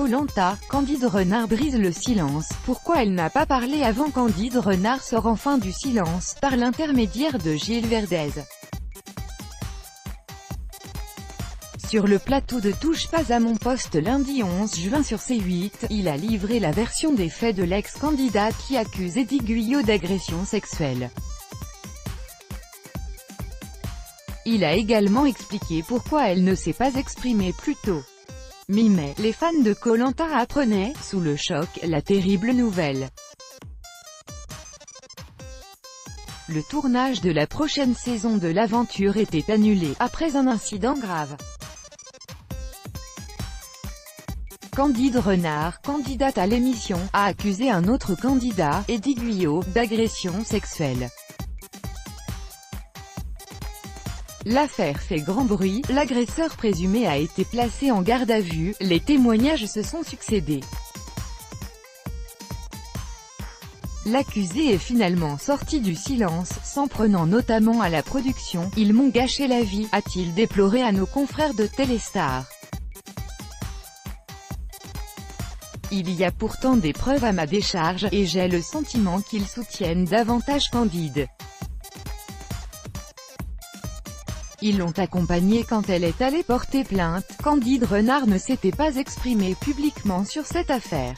Koh-Lanta, Candide Renard brise le silence. Pourquoi elle n'a pas parlé avant? Candide Renard sort enfin du silence, par l'intermédiaire de Gilles Verdez. Sur le plateau de Touche pas à mon poste lundi 11 juin sur C8, il a livré la version des faits de l'ex-candidate qui accuse Eddie Guyot d'agression sexuelle. Il a également expliqué pourquoi elle ne s'est pas exprimée plus tôt. Mi-mai, les fans de Koh-Lanta apprenaient, sous le choc, la terrible nouvelle. Le tournage de la prochaine saison de l'aventure était annulé, après un incident grave. Candide Renard, candidate à l'émission, a accusé un autre candidat, Eddie Guyot, d'agression sexuelle. L'affaire fait grand bruit, l'agresseur présumé a été placé en garde à vue, les témoignages se sont succédés. L'accusé est finalement sorti du silence, s'en prenant notamment à la production. « Ils m'ont gâché la vie », a-t-il déploré à nos confrères de Téléstar. Il y a pourtant des preuves à ma décharge, et j'ai le sentiment qu'ils soutiennent davantage Candide. Ils l'ont accompagnée quand elle est allée porter plainte. Candide Renard ne s'était pas exprimée publiquement sur cette affaire.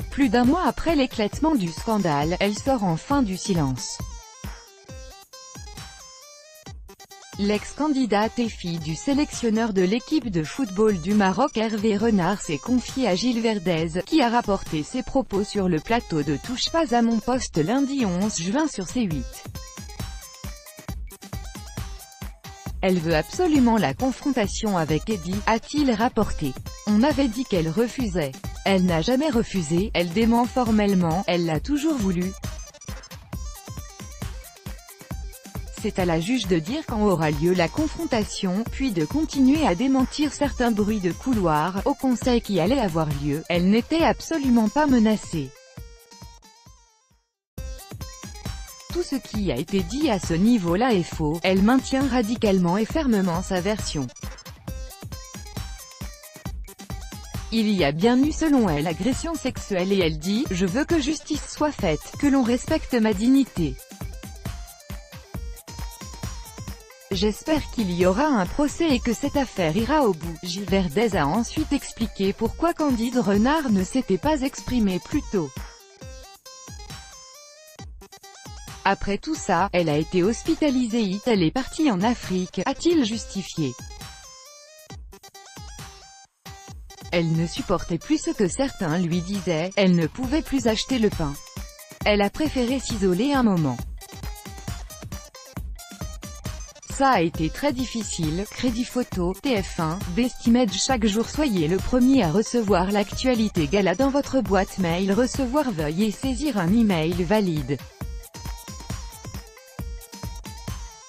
Plus d'un mois après l'éclatement du scandale, elle sort enfin du silence. L'ex-candidate et fille du sélectionneur de l'équipe de football du Maroc Hervé Renard s'est confiée à Gilles Verdez, qui a rapporté ses propos sur le plateau de Touche pas à mon poste lundi 11 juin sur C8. Elle veut absolument la confrontation avec Eddie, a-t-il rapporté. On avait dit qu'elle refusait. Elle n'a jamais refusé, elle dément formellement, elle l'a toujours voulu. C'est à la juge de dire quand aura lieu la confrontation, puis de continuer à démentir certains bruits de couloir. Au conseil qui allait avoir lieu, elle n'était absolument pas menacée. Tout ce qui a été dit à ce niveau-là est faux, elle maintient radicalement et fermement sa version. Il y a bien eu selon elle agression sexuelle et elle dit « Je veux que justice soit faite, que l'on respecte ma dignité. J'espère qu'il y aura un procès et que cette affaire ira au bout ». Gilles Verdez a ensuite expliqué pourquoi Candide Renard ne s'était pas exprimée plus tôt. Après tout ça, elle a été hospitalisée, elle est partie en Afrique, a-t-il justifié. Elle ne supportait plus ce que certains lui disaient, elle ne pouvait plus acheter le pain. Elle a préféré s'isoler un moment. Ça a été très difficile. Crédit Photo, TF1, Bestimage. Chaque jour soyez le premier à recevoir l'actualité gala dans votre boîte mail. Recevoir, veuillez saisir un email valide.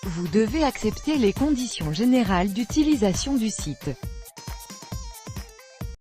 Vous devez accepter les conditions générales d'utilisation du site.